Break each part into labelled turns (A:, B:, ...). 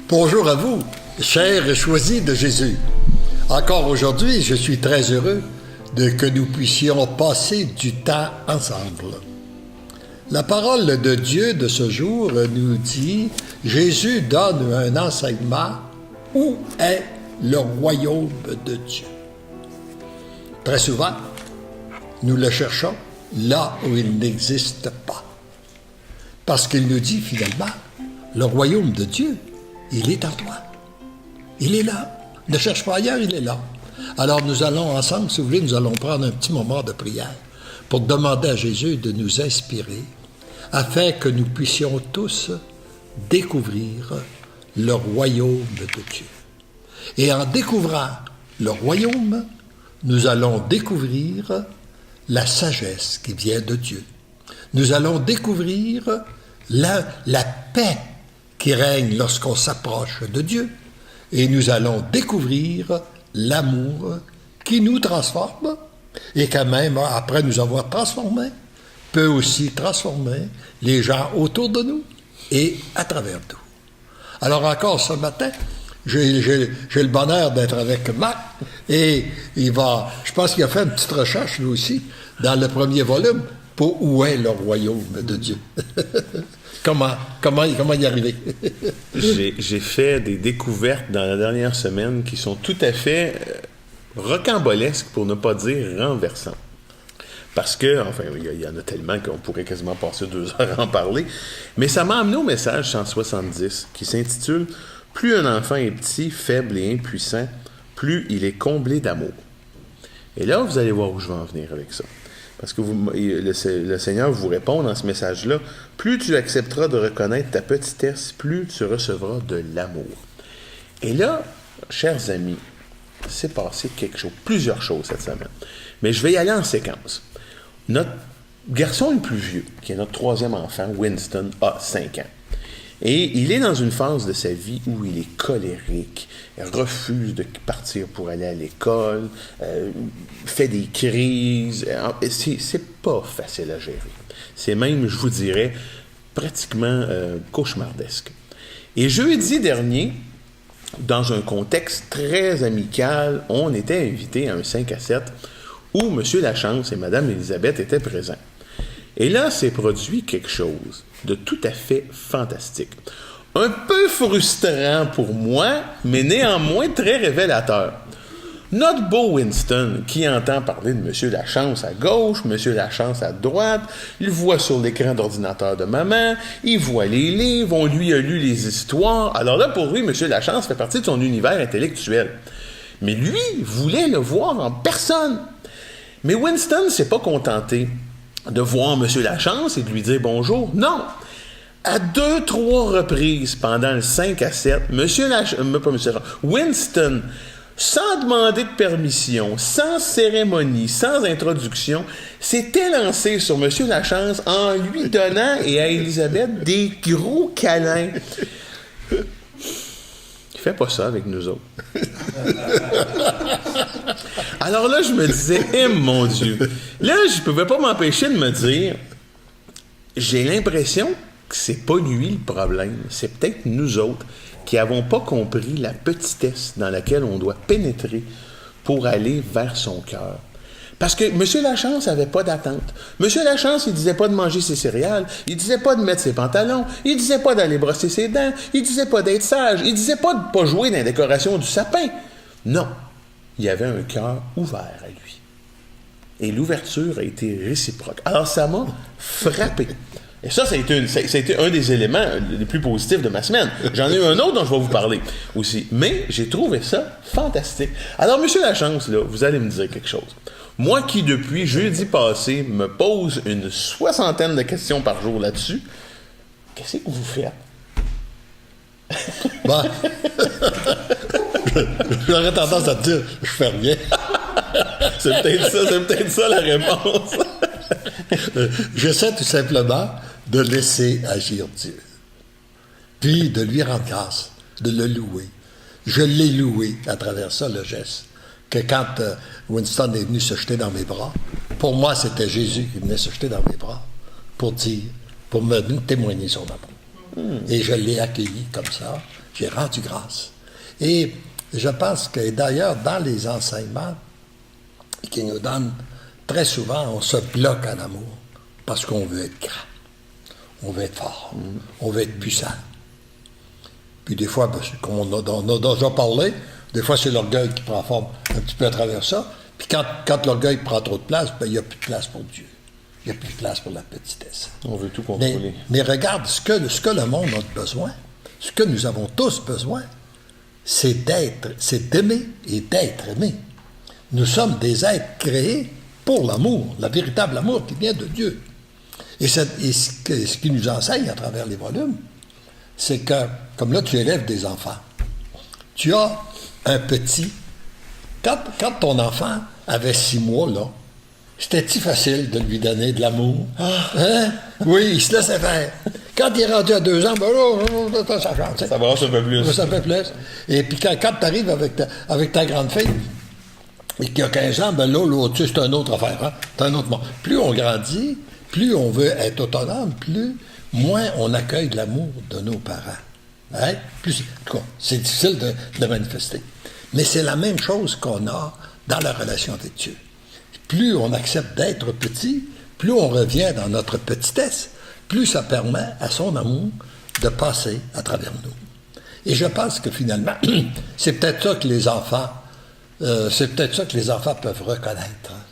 A: Bonjour à vous, chers choisis de Jésus. Encore aujourd'hui, je suis très heureux que nous puissions passer du temps ensemble. La parole de Dieu de ce jour nous dit, Jésus donne un enseignement, où est le royaume de Dieu? Très souvent, nous le cherchons là où il n'existe pas. Parce qu'il nous dit finalement, le royaume de Dieu, il est en toi. Il est là. Ne cherche pas ailleurs, il est là. Alors nous allons ensemble, si vous voulez, nous allons prendre un petit moment de prière pour demander à Jésus de nous inspirer afin que nous puissions tous découvrir le royaume de Dieu. Et en découvrant le royaume, nous allons découvrir la sagesse qui vient de Dieu. Nous allons découvrir la paix qui règne lorsqu'on s'approche de Dieu, et nous allons découvrir l'amour qui nous transforme, et quand même, après nous avoir transformés, peut aussi transformer les gens autour de nous et à travers nous. Alors encore ce matin, j'ai le bonheur d'être avec Marc, et je pense qu'il a fait une petite recherche lui aussi, dans le premier volume, pour où est le royaume de Dieu. Comment y arriver?
B: J'ai fait des découvertes dans la dernière semaine qui sont tout à fait rocambolesques, pour ne pas dire renversantes. Parce que, enfin, il y en a tellement qu'on pourrait quasiment passer 2 heures à en parler. Mais ça m'a amené au message 170 qui s'intitule « Plus un enfant est petit, faible et impuissant, plus il est comblé d'amour. » Et là, vous allez voir où je vais en venir avec ça. Parce que le Seigneur vous répond dans ce message-là, plus tu accepteras de reconnaître ta petitesse, plus tu recevras de l'amour. Et là, chers amis, s'est passé plusieurs choses cette semaine. Mais je vais y aller en séquence. Notre garçon le plus vieux, qui est notre 3e enfant, Winston, a 5 ans. Et il est dans une phase de sa vie où il est colérique, il refuse de partir pour aller à l'école, fait des crises. C'est pas facile à gérer. C'est même, je vous dirais, pratiquement cauchemardesque. Et jeudi dernier, dans un contexte très amical, on était invités à un 5 à 7 où M. Lachance et Mme Élisabeth étaient présents. Et là, s'est produit quelque chose de tout à fait fantastique. Un peu frustrant pour moi, mais néanmoins très révélateur. Notre beau Winston, qui entend parler de M. Lachance à gauche, M. Lachance à droite, il voit sur l'écran d'ordinateur de maman, il voit les livres, on lui a lu les histoires. Alors là, pour lui, M. Lachance fait partie de son univers intellectuel. Mais lui voulait le voir en personne. Mais Winston ne s'est pas contenté de voir M. Lachance et de lui dire bonjour. Non! À 2-3 reprises pendant le 5 à 7, Winston, sans demander de permission, sans cérémonie, sans introduction, s'était lancé sur M. Lachance en lui donnant, et à Élisabeth, des gros câlins. Il fait pas ça avec nous autres. Alors là, je me disais, mon Dieu. Là, je pouvais pas m'empêcher de me dire, j'ai l'impression que c'est pas lui le problème. C'est peut-être nous autres qui n'avons pas compris la petitesse dans laquelle on doit pénétrer pour aller vers son cœur. Parce que M. Lachance n'avait pas d'attente. M. Lachance, il disait pas de manger ses céréales, il disait pas de mettre ses pantalons, il disait pas d'aller brosser ses dents, il disait pas d'être sage, il disait pas de pas jouer dans la décoration du sapin. Non, il y avait un cœur ouvert à lui. Et l'ouverture a été réciproque. Alors ça m'a frappé. Et ça a été un des éléments les plus positifs de ma semaine. J'en ai eu un autre dont je vais vous parler aussi. Mais j'ai trouvé ça fantastique. Alors, M. Lachance, là, vous allez me dire quelque chose. Moi qui, depuis jeudi passé, me pose une 60aine de questions par jour là-dessus, qu'est-ce que vous faites?
A: J'aurais tendance à te dire, je fais rien.
B: C'est peut-être ça la réponse.
A: J'essaie tout simplement de laisser agir Dieu. Puis de lui rendre grâce, de le louer. Je l'ai loué à travers ça, le geste. Que quand Winston est venu se jeter dans mes bras, pour moi, c'était Jésus qui venait se jeter dans mes bras pour dire, pour me témoigner son amour. Et je l'ai accueilli comme ça. J'ai rendu grâce. Et je pense que, d'ailleurs, dans les enseignements qu'ils nous donnent, très souvent, on se bloque en amour parce qu'on veut être grand, on veut être fort, on veut être puissant. Puis des fois, comme on a déjà parlé, des fois, c'est l'orgueil qui prend forme un petit peu à travers ça. Puis quand l'orgueil prend trop de place, il n'y a plus de place pour Dieu. Il n'y a plus de place pour la petitesse.
B: On veut tout contrôler.
A: Mais regarde, ce que le monde a besoin, ce que nous avons tous besoin, c'est d'aimer et d'être aimé. Nous sommes des êtres créés pour l'amour, le véritable amour qui vient de Dieu. Et ce qui nous enseigne à travers les volumes, c'est que, comme là, tu élèves des enfants. Tu as un petit... Quand ton enfant avait 6 mois, là, c'était-tu facile de lui donner de l'amour? Hein? Oui, il se laissait faire. Quand il est rendu à 2 ans, ben là, ça change.
B: Ça brasse un peu plus.
A: Ça fait plus. Et puis quand tu arrives avec ta grande fille, et qui a 15 ans, ben là, au-dessus, c'est une autre affaire. Hein? C'est un autre monde. Plus on grandit, plus on veut être autonome, moins on accueille l'amour de nos parents. Hein? En tout cas, c'est difficile de le manifester. Mais c'est la même chose qu'on a dans la relation avec Dieu. Plus on accepte d'être petit, plus on revient dans notre petitesse, plus ça permet à son amour de passer à travers nous. Et je pense que finalement, c'est peut-être ça que les enfants peuvent reconnaître. Hein?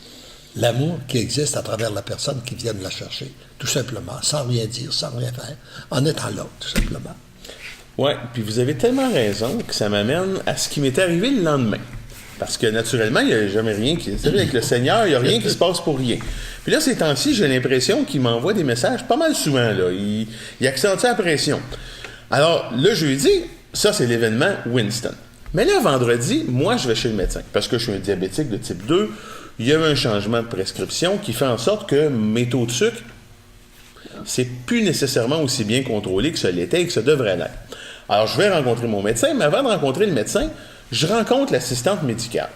A: L'amour qui existe à travers la personne qui vient de la chercher, tout simplement, sans rien dire, sans rien faire, en étant là, tout simplement.
B: Oui, puis vous avez tellement raison que ça m'amène à ce qui m'est arrivé le lendemain. Parce que naturellement, il n'y a jamais rien qui... C'est vrai, avec le Seigneur, il n'y a rien qui se passe pour rien. Puis là, ces temps-ci, j'ai l'impression qu'il m'envoie des messages pas mal souvent, là. Il accentue la pression. Alors, le jeudi, ça, c'est l'événement Winston. Mais là, vendredi, moi, je vais chez le médecin. Parce que je suis un diabétique de type 2. Il y a eu un changement de prescription qui fait en sorte que mes taux de sucre, c'est plus nécessairement aussi bien contrôlé que ça l'était et que ça devrait l'être. Alors, je vais rencontrer mon médecin, mais avant de rencontrer le médecin, je rencontre l'assistante médicale.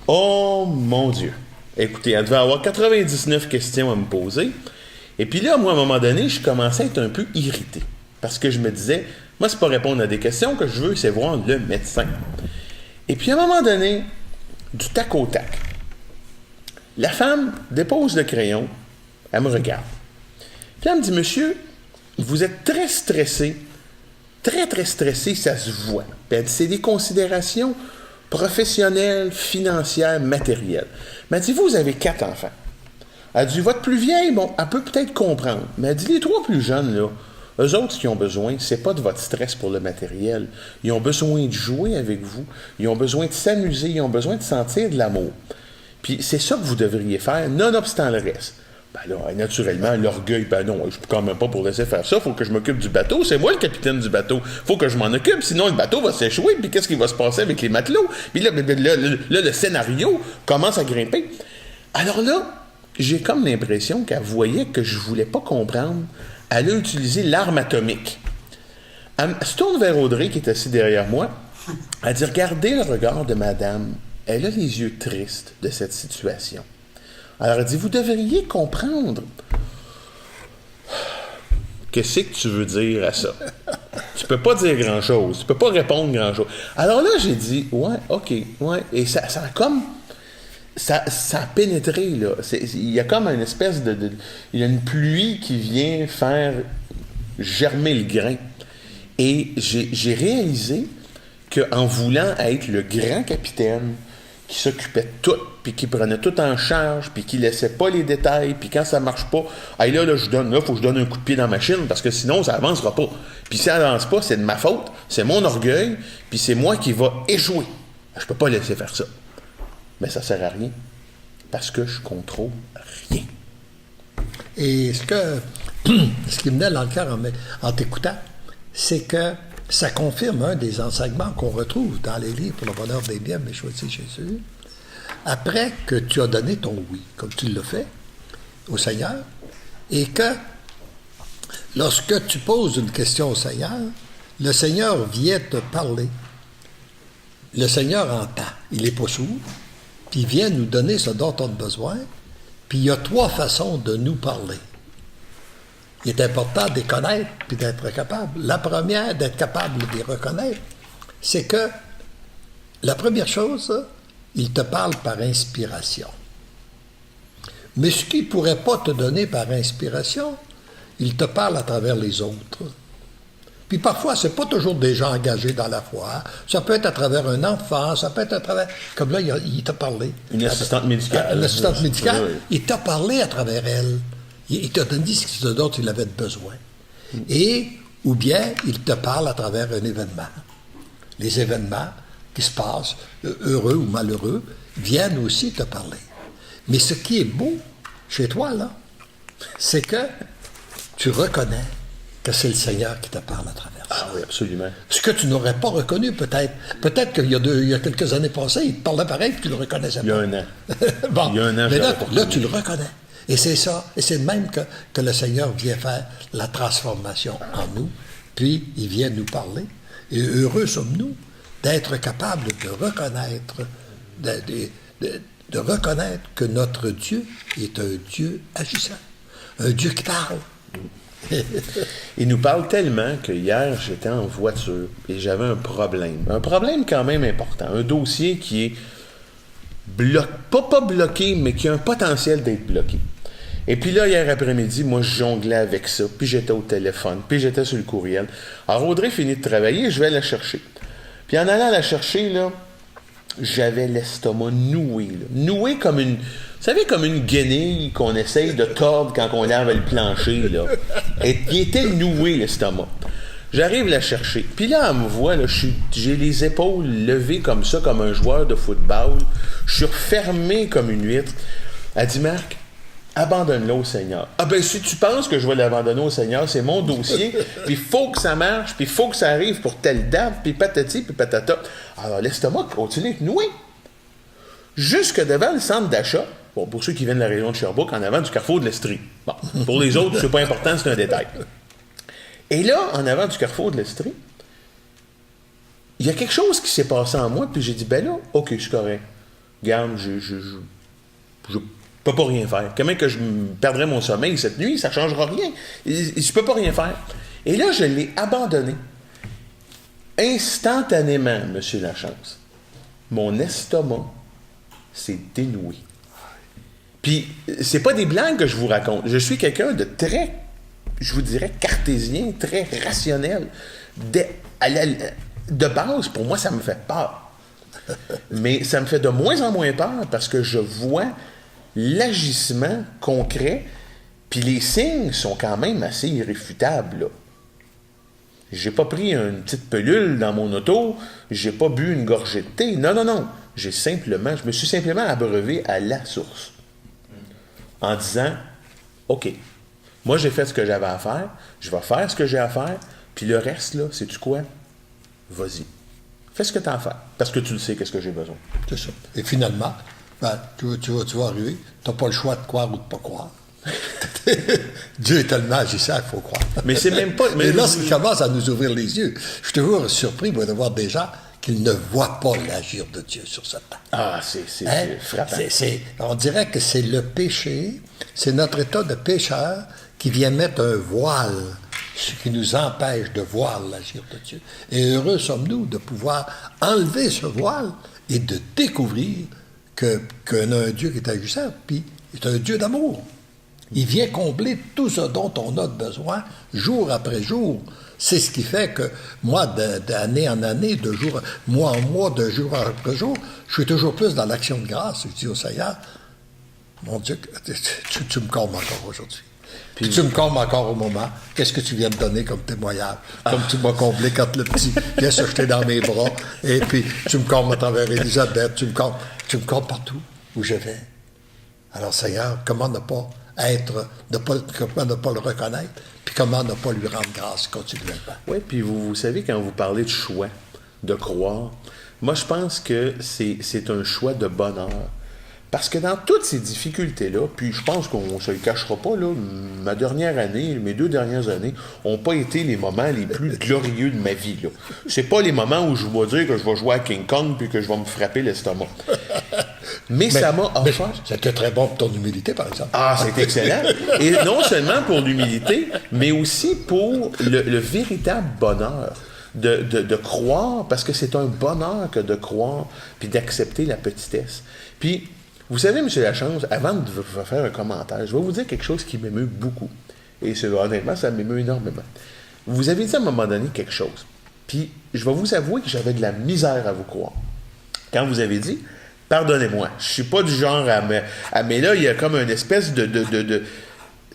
B: Oh mon Dieu! Écoutez, elle devait avoir 99 questions à me poser. Et puis là, moi, à un moment donné, je commençais à être un peu irrité. Parce que je me disais, moi, c'est pas répondre à des questions que je veux, c'est voir le médecin. Et puis, à un moment donné, du tac au tac, la femme dépose le crayon, elle me regarde. Puis elle me dit, monsieur, vous êtes très stressé. Très, très stressé, ça se voit. Puis elle dit, c'est des considérations professionnelles, financières, matérielles. Mais elle dit, vous avez 4 enfants. Elle dit, votre plus vieille, bon, elle peut peut-être comprendre. Mais elle dit, les 3 plus jeunes, là, eux autres, ce qu'ils ont besoin, c'est pas de votre stress pour le matériel. Ils ont besoin de jouer avec vous. Ils ont besoin de s'amuser. Ils ont besoin de sentir de l'amour. Puis c'est ça que vous devriez faire, nonobstant le reste. Ben là, naturellement, l'orgueil, ben non, je peux quand même pas pour laisser faire ça, il faut que je m'occupe du bateau, c'est moi le capitaine du bateau, faut que je m'en occupe, sinon le bateau va s'échouer, puis qu'est-ce qui va se passer avec les matelots? Puis là, le scénario commence à grimper. Alors là, j'ai comme l'impression qu'elle voyait que je voulais pas comprendre, elle a utilisé l'arme atomique. Elle se tourne vers Audrey, qui est assise derrière moi, elle dit, regardez le regard de madame, elle a les yeux tristes de cette situation. Alors, elle dit, vous devriez comprendre. Qu'est-ce que tu veux dire à ça? Tu peux pas dire grand-chose. Tu peux pas répondre grand-chose. Alors là, j'ai dit, ouais, OK, ouais. Et ça a comme... Ça a pénétré, là. Il y a comme une espèce de... Il y a une pluie qui vient faire germer le grain. Et j'ai réalisé qu'en voulant être le grand capitaine, qui s'occupait de tout, puis qui prenait tout en charge, puis qui laissait pas les détails, puis quand ça marche pas, hey, là, faut que je donne un coup de pied dans la machine, parce que sinon, ça avancera pas. Puis si ça avance pas, c'est de ma faute, c'est mon orgueil, puis c'est moi qui va échouer. Je peux pas laisser faire ça. Mais ça sert à rien, parce que je contrôle rien.
A: Et ce qui me venait dans le cœur en t'écoutant, c'est que ça confirme un des enseignements qu'on retrouve dans les livres pour le bonheur des biens, mais choisi Jésus. après que tu as donné ton oui, comme tu l'as fait au Seigneur, et que lorsque tu poses une question au Seigneur, le Seigneur vient te parler. Le Seigneur entend. Il n'est pas sourd, puis il vient nous donner ce dont on a besoin, puis il y a 3 façons de nous parler. Il est important de les connaître puis d'être capable. La première, d'être capable de les reconnaître, c'est que la première chose, il te parle par inspiration. Mais ce qu'il ne pourrait pas te donner par inspiration, il te parle à travers les autres. Puis parfois, ce n'est pas toujours des gens engagés dans la foi. Ça peut être à travers un enfant, ça peut être à travers... Comme là, il t'a parlé.
B: Une assistante médicale.
A: L'assistante médicale,
B: Oui.
A: il t'a parlé à travers elle. Il t'a donné ce dont il avait besoin. Et, ou bien, il te parle à travers un événement. Les événements qui se passent, heureux ou malheureux, viennent aussi te parler. Mais ce qui est beau chez toi, là, c'est que tu reconnais que c'est le Seigneur qui te parle à travers ça.
B: Ah oui, absolument.
A: Ce que tu n'aurais pas reconnu, peut-être. Peut-être qu'il y a quelques années passées, il te parlait pareil, puis tu le reconnaissais pas.
B: Il y a un an.
A: Bon,
B: Il y a un an,
A: mais
B: je
A: là,
B: l'avais pas
A: là,
B: reconnu.
A: tu le reconnais. Et c'est ça. Et c'est de même que le Seigneur vient faire la transformation en nous, puis il vient nous parler. Et heureux sommes-nous d'être capables de reconnaître, de reconnaître que notre Dieu est un Dieu agissant, un Dieu qui parle.
B: Il nous parle tellement que hier, j'étais en voiture et j'avais un problème. Un problème quand même important. Un dossier qui est pas bloqué, mais qui a un potentiel d'être bloqué. Et puis là, hier après-midi, moi, je jonglais avec ça. Puis j'étais au téléphone, puis j'étais sur le courriel. Alors, Audrey finit de travailler, je vais la chercher. Puis en allant la chercher, là, j'avais l'estomac noué. Là. Noué comme une... Vous savez, comme une guenille qu'on essaye de tordre quand on lave le plancher, là. Et il était noué, l'estomac. J'arrive la chercher. Puis là, elle me voit, là, j'ai les épaules levées comme ça, comme un joueur de football. Je suis refermé comme une huître. Elle dit, Marc, abandonne-le au Seigneur. Ah ben, si tu penses que je vais l'abandonner au Seigneur, c'est mon dossier, puis il faut que ça marche, puis il faut que ça arrive pour telle date, puis patati, puis patata. Alors, l'estomac continue d'être noué. Jusque devant le centre d'achat, bon, pour ceux qui viennent de la région de Sherbrooke, en avant du carrefour de l'Estrie. Bon, pour les autres, c'est pas important, c'est un détail. Et là, en avant du carrefour de l'Estrie, il y a quelque chose qui s'est passé en moi, puis j'ai dit, ben là, OK, c'est correct. Regarde, je peux pas rien faire. Comment que je perdrais mon sommeil cette nuit, ça changera rien. Je peux pas rien faire. Et là, je l'ai abandonné. Instantanément, Monsieur Lachance, mon estomac s'est dénoué. Puis, c'est pas des blagues que je vous raconte. Je suis quelqu'un de très, je vous dirais, cartésien, très rationnel. De base, pour moi, ça me fait peur. Mais ça me fait de moins en moins peur parce que je vois l'agissement concret, puis les signes sont quand même assez irréfutables, là. J'ai pas pris une petite pilule dans mon auto, j'ai pas bu une gorgée de thé. Non, non, non. Je me suis simplement abreuvé à la source. En disant, OK, moi j'ai fait ce que j'avais à faire, je vais faire ce que j'ai à faire, puis le reste, là, sais-tu quoi? Vas-y. Fais ce que tu as à faire, parce que tu le sais, qu'est-ce que j'ai besoin.
A: C'est ça. Et finalement, ben, tu vas arriver, tu n'as pas le choix de croire ou de ne pas croire. Dieu est tellement agissant, il faut croire.
B: Mais c'est même pas...
A: Mais lorsqu'il commence à nous ouvrir les yeux, je suis toujours surpris moi, de voir des gens qui ne voient pas l'agir de Dieu sur cette terre.
B: Ah, c'est
A: Hein?
B: frappant.
A: On dirait que c'est le péché, c'est notre état de pécheur qui vient mettre un voile, ce qui nous empêche de voir l'agir de Dieu. Et heureux sommes-nous de pouvoir enlever ce voile et de découvrir qu'on a un Dieu qui est agissant, puis il est un Dieu d'amour. Il vient combler tout ce dont on a besoin, jour après jour. C'est ce qui fait que moi, d'année en année, de jour, mois en mois, de jour après jour, je suis toujours plus dans l'action de grâce. Je dis au Seigneur, mon Dieu, tu me combles encore aujourd'hui. Puis tu me combles encore au moment. Qu'est-ce que tu viens de donner comme témoignage? Comme tu m'as comblé quand le petit vient se jeter dans mes bras. Et puis tu me combles à travers Élisabeth. Tu me combles partout où je vais. Alors Seigneur, comment ne pas le reconnaître, puis comment ne pas lui rendre grâce continuellement.
B: Oui, puis vous savez, quand vous parlez de choix, de croire, moi je pense que c'est un choix de bonheur. Parce que dans toutes ces difficultés-là, puis je pense qu'on ne se le cachera pas, là, mes 2 dernières années, n'ont pas été les moments les plus glorieux de ma vie. Là. C'est pas les moments où je vais dire que je vais jouer à King Kong puis que je vais me frapper l'estomac. Mais ça m'a offert...
A: C'était très bon pour ton humilité, par exemple.
B: Ah, c'est excellent. Et non seulement pour l'humilité, mais aussi pour le véritable bonheur de croire, parce que c'est un bonheur que de croire puis d'accepter la petitesse. Puis, vous savez, M. Lachance, avant de vous faire un commentaire, je vais vous dire quelque chose qui m'émeut beaucoup. Et honnêtement, ça m'émeut énormément. Vous avez dit à un moment donné quelque chose. Puis, je vais vous avouer que j'avais de la misère à vous croire. Quand vous avez dit, pardonnez-moi, je suis pas du genre mais là, il y a comme une espèce de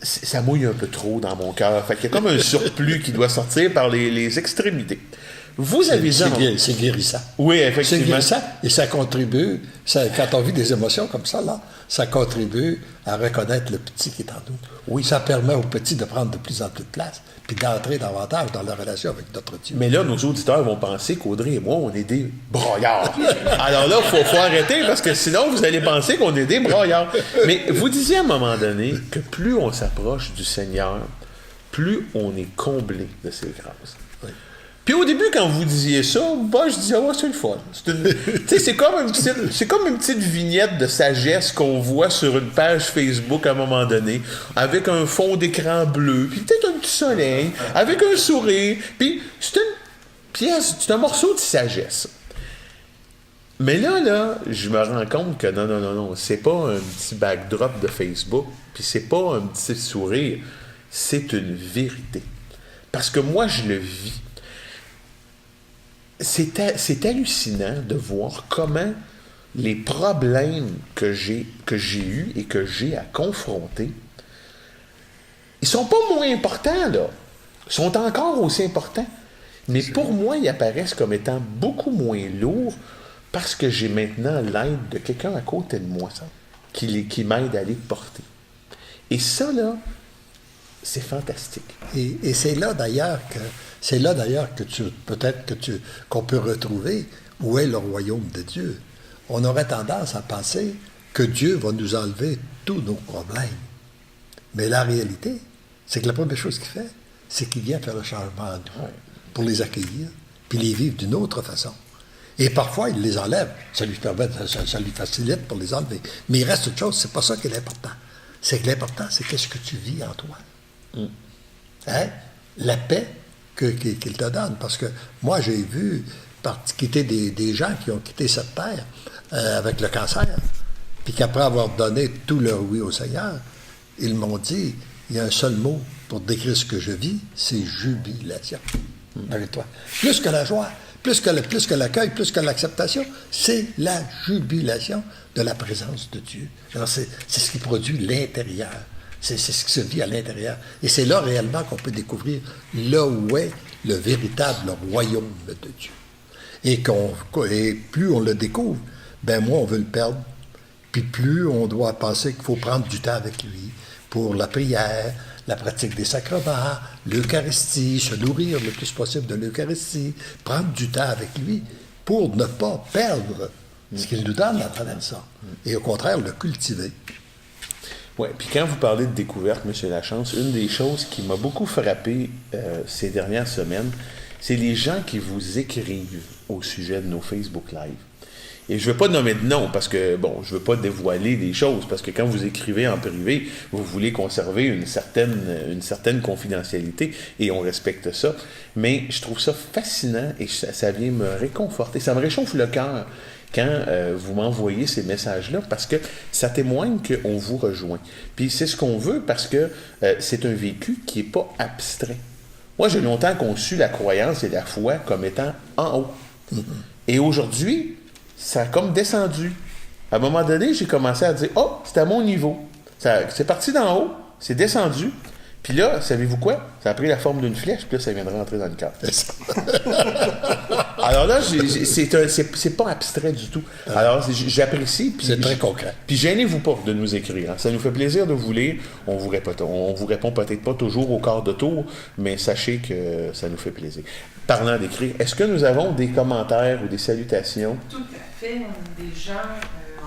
B: ça mouille un peu trop dans mon cœur. Fait qu'il y a comme un surplus qui doit sortir par les extrémités. Vous avez dit...
A: C'est guérissant.
B: Oui, effectivement.
A: C'est guérissant et ça contribue, quand on vit des émotions comme ça, là, ça contribue à reconnaître le petit qui est en nous. Oui, ça permet au petit de prendre de plus en plus de place puis d'entrer davantage dans la relation avec notre Dieu.
B: Mais là, nos auditeurs vont penser qu'Audrey et moi, on est des broyards. Alors là, il faut arrêter parce que sinon, vous allez penser qu'on est des broyards. Mais vous disiez à un moment donné que plus on s'approche du Seigneur, plus on est comblé de ses grâces. Oui. Puis au début, quand vous disiez ça, je disais, c'est le fun. C'est comme une petite vignette de sagesse qu'on voit sur une page Facebook à un moment donné, avec un fond d'écran bleu, puis peut-être un petit soleil, avec un sourire. Puis c'est une pièce, c'est un morceau de sagesse. Mais là, je me rends compte que non, c'est pas un petit backdrop de Facebook, puis c'est pas un petit sourire, c'est une vérité. Parce que moi, je le vis. C'est hallucinant de voir comment les problèmes que j'ai eus et que j'ai à confronter, ils sont pas moins importants, là. Ils sont encore aussi importants. Mais pour moi, ils apparaissent comme étant beaucoup moins lourds parce que j'ai maintenant l'aide de quelqu'un à côté de moi, qui m'aide à les porter. Et ça, là, c'est fantastique.
A: Et c'est là d'ailleurs qu'on peut retrouver où est le royaume de Dieu. On aurait tendance à penser que Dieu va nous enlever tous nos problèmes. Mais la réalité, c'est que la première chose qu'il fait, c'est qu'il vient faire le changement en nous pour les accueillir, puis les vivre d'une autre façon. Et parfois, il les enlève. Ça lui facilite pour les enlever. Mais il reste une chose, c'est pas ça qui est l'important. C'est que l'important, c'est qu'est-ce que tu vis en toi. Hein? La paix qu'il te donne. Parce que moi, j'ai vu quitter des gens qui ont quitté cette terre avec le cancer, puis qu'après avoir donné tout leur oui au Seigneur, ils m'ont dit, il y a un seul mot pour décrire ce que je vis, c'est jubilation. Avec toi. Plus que la joie, plus que l'accueil, plus que l'acceptation, c'est la jubilation de la présence de Dieu. Alors c'est ce qui produit l'intérieur. C'est ce qui se vit à l'intérieur. Et c'est là réellement qu'on peut découvrir là où est le véritable royaume de Dieu. Et plus on le découvre, moins on veut le perdre. Puis plus on doit penser qu'il faut prendre du temps avec lui pour la prière, la pratique des sacrements, l'Eucharistie, se nourrir le plus possible de l'Eucharistie, prendre du temps avec lui pour ne pas perdre ce qu'il nous donne à travers ça. Et au contraire, le cultiver.
B: Oui, puis quand vous parlez de découverte, M. Lachance, une des choses qui m'a beaucoup frappé ces dernières semaines, c'est les gens qui vous écrivent au sujet de nos Facebook Live. Et je ne veux pas nommer de nom parce que, je ne veux pas dévoiler des choses, parce que quand vous écrivez en privé, vous voulez conserver une certaine confidentialité et on respecte ça. Mais je trouve ça fascinant et ça vient me réconforter. Ça me réchauffe le cœur quand vous m'envoyez ces messages-là, parce que ça témoigne qu'on vous rejoint. Puis c'est ce qu'on veut parce que c'est un vécu qui n'est pas abstrait. Moi, j'ai longtemps conçu la croyance et la foi comme étant en haut. Et aujourd'hui, ça a comme descendu. À un moment donné, j'ai commencé à dire « Oh, c'est à mon niveau. » C'est parti d'en haut, c'est descendu. Puis là, savez-vous quoi? Ça a pris la forme d'une flèche, puis là, ça vient de rentrer dans le cœur. Alors là, c'est pas abstrait du tout. Alors, j'apprécie.
A: C'est très concret.
B: Puis gênez-vous pas de nous écrire. Hein. Ça nous fait plaisir de vous lire. On vous répond peut-être pas toujours au quart de tour, mais sachez que ça nous fait plaisir. Parlant d'écrire, est-ce que nous avons des commentaires ou des salutations?
C: Tout à fait. fait. On a des gens,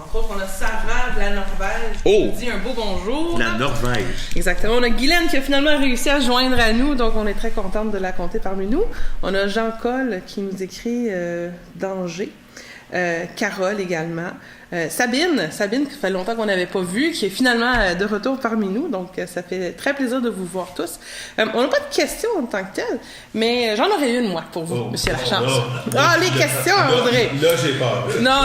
C: entre autres, on a Sarah de la Norvège qui nous dit un beau bonjour.
B: La Norvège.
C: Exactement. On a Guylaine qui a finalement réussi à joindre à nous, donc on est très contente de la compter parmi nous. On a Jean Col qui nous écrit d'Angers. Carole également. Sabine, qui fait longtemps qu'on n'avait pas vu, qui est finalement de retour parmi nous, donc ça fait très plaisir de vous voir tous. On n'a pas de questions en tant que telles, mais j'en aurais une, moi, pour vous, Monsieur Lachance. Les questions, Audrey!
B: Là, j'ai peur.
C: Non.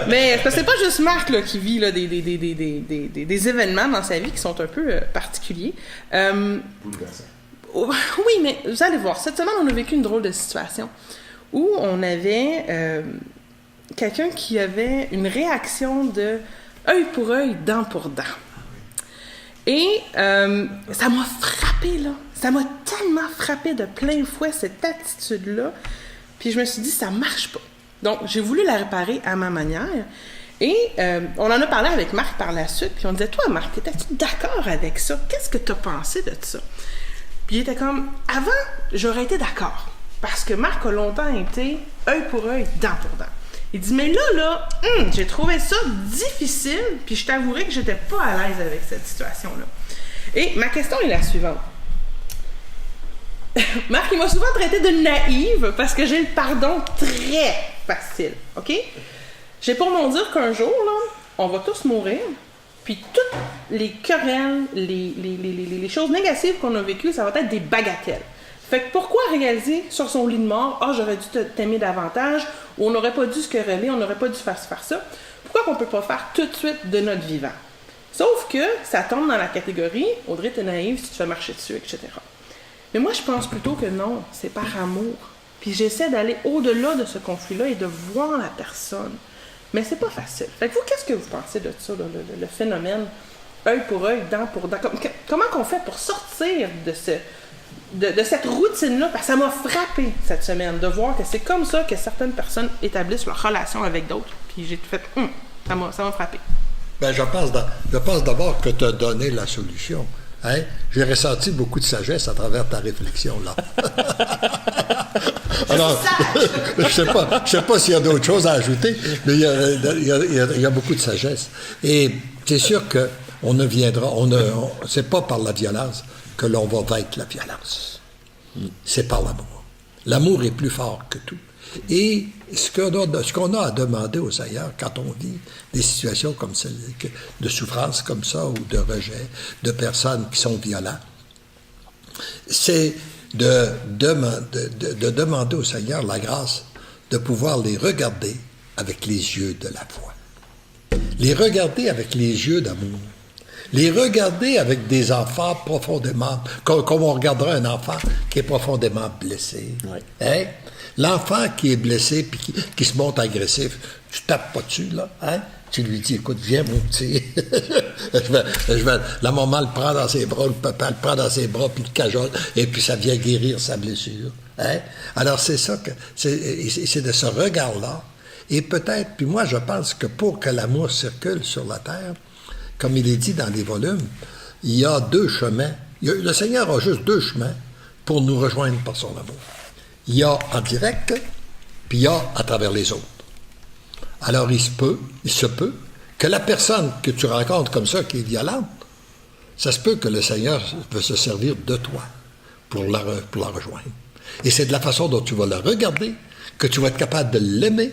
C: Mais parce que c'est pas juste Marc là, qui vit là, des événements dans sa vie qui sont un peu particuliers. Oui, mais vous allez voir, cette semaine, on a vécu une drôle de situation où on avait... quelqu'un qui avait une réaction de œil pour œil, dent pour dent. Et ça m'a frappé, là. Ça m'a tellement frappé de plein fouet, cette attitude-là. Puis je me suis dit, ça marche pas. Donc, j'ai voulu la réparer à ma manière. Et on en a parlé avec Marc par la suite. Puis on disait, toi, Marc, étais-tu d'accord avec ça? Qu'est-ce que tu as pensé de ça? Puis il était comme, avant, j'aurais été d'accord. Parce que Marc a longtemps été œil pour œil, dent pour dent. Il dit, mais là, j'ai trouvé ça difficile, puis je t'avouerai que j'étais pas à l'aise avec cette situation-là. Et ma question est la suivante. Marc, il m'a souvent traité de naïve parce que j'ai le pardon très facile, OK? J'ai pour mon dire qu'un jour, là, on va tous mourir, puis toutes les querelles, les choses négatives qu'on a vécues, ça va être des bagatelles. Fait que pourquoi réaliser sur son lit de mort, j'aurais dû t'aimer davantage, ou on n'aurait pas dû se quereller, on n'aurait pas dû faire ça. Pourquoi qu'on peut pas faire tout de suite de notre vivant? Sauf que ça tombe dans la catégorie, Audrey, t'es naïve si tu te fais marcher dessus, etc. Mais moi, je pense plutôt que non, c'est par amour. Puis j'essaie d'aller au-delà de ce conflit-là et de voir la personne. Mais c'est pas facile. Fait que vous, qu'est-ce que vous pensez de ça, le phénomène œil pour œil, dent pour dent? Comment qu'on fait pour sortir de cette routine-là, parce que ça m'a frappé cette semaine de voir que c'est comme ça que certaines personnes établissent leur relation avec d'autres. Puis j'ai fait, ça m'a frappé.
A: Ben, je pense d'abord que tu as donné la solution. Hein? J'ai ressenti beaucoup de sagesse à travers ta réflexion, là. Alors, je sais pas s'il y a d'autres choses à ajouter, mais il y a beaucoup de sagesse. Et c'est sûr qu'on ne viendra, c'est pas par la violence que l'on va vaincre la violence. C'est par l'amour. L'amour est plus fort que tout. Et ce qu'on a à demander au Seigneur quand on vit des situations comme celle de souffrance comme ça ou de rejet de personnes qui sont violentes, c'est de demander au Seigneur la grâce de pouvoir les regarder avec les yeux de la foi. Les regarder avec les yeux d'amour. Les regarder avec des enfants profondément, comme on regarderait un enfant qui est profondément blessé.
B: Oui.
A: Hein? L'enfant qui est blessé puis qui se montre agressif, tu tapes pas dessus, là, hein? Tu lui dis, écoute, viens, mon petit. La maman le prend dans ses bras, le papa le prend dans ses bras, puis le cajole, et puis ça vient guérir sa blessure. Hein? Alors, c'est ça que, c'est de ce regard-là. Et peut-être, puis moi, je pense que pour que l'amour circule sur la terre, comme il est dit dans les volumes, il y a deux chemins. Le Seigneur a juste deux chemins pour nous rejoindre par son amour. Il y a en direct, puis il y a à travers les autres. Alors, il se peut que la personne que tu rencontres comme ça, qui est violente, ça se peut que le Seigneur veut se servir de toi pour la rejoindre. Et c'est de la façon dont tu vas la regarder que tu vas être capable de l'aimer,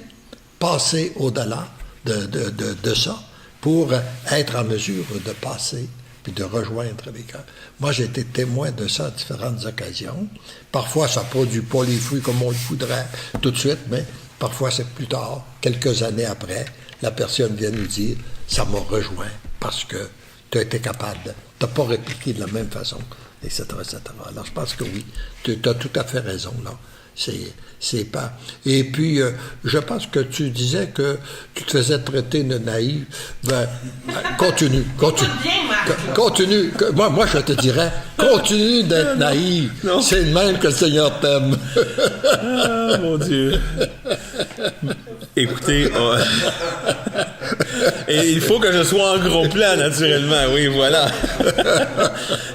A: passer au-delà de ça, pour être en mesure de passer puis de rejoindre avec eux. Moi, j'ai été témoin de ça à différentes occasions. Parfois, ça ne produit pas les fruits comme on le voudrait tout de suite, mais parfois, c'est plus tard, quelques années après, la personne vient nous dire « ça m'a rejoint parce que tu as été capable, tu n'as pas répliqué de la même façon, etc., etc. » Alors, je pense que oui, tu as tout à fait raison, là. C'est pas... Et puis, je pense que tu disais que tu te faisais traiter de naïf. Ben, continue. Moi, je te dirais, continue d'être naïf. Non. C'est le même que le Seigneur t'aime.
B: Ah, mon Dieu. Écoutez, et il faut que je sois en gros plan, naturellement. Oui, voilà.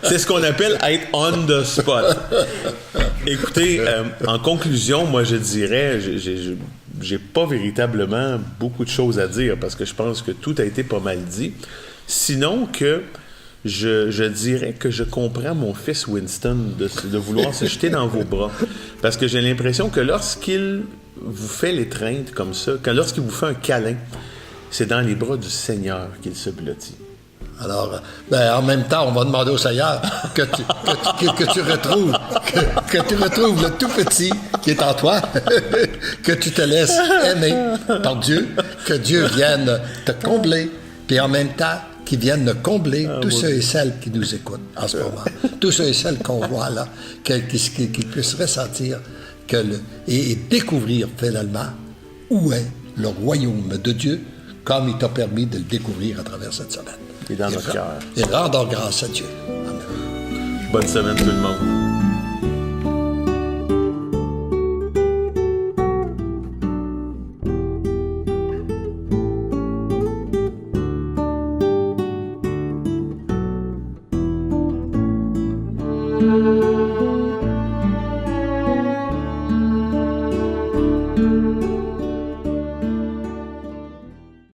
B: C'est ce qu'on appelle être on the spot. Écoutez, en conclusion, moi, je dirais, j'ai pas véritablement beaucoup de choses à dire parce que je pense que tout a été pas mal dit. Sinon que je dirais que je comprends mon fils Winston de vouloir se jeter dans vos bras. Parce que j'ai l'impression que lorsqu'il vous fait l'étreinte comme ça, lorsqu'il vous fait un câlin, c'est dans les bras du Seigneur qu'il se blottit.
A: Alors, en même temps, on va demander au Seigneur que tu retrouves le tout petit qui est en toi, que tu te laisses aimer par Dieu, que Dieu vienne te combler, puis en même temps, qu'il vienne combler tous ceux et celles qui nous écoutent en ce moment, tous ceux et celles qu'on voit là, qu'ils puissent ressentir et découvrir finalement où est le royaume de Dieu, comme il t'a permis de le découvrir à travers cette semaine.
B: Et dans notre cœur.
A: Et rendons grâce à Dieu. Amen.
B: Bonne semaine tout le monde.
D: Thank you.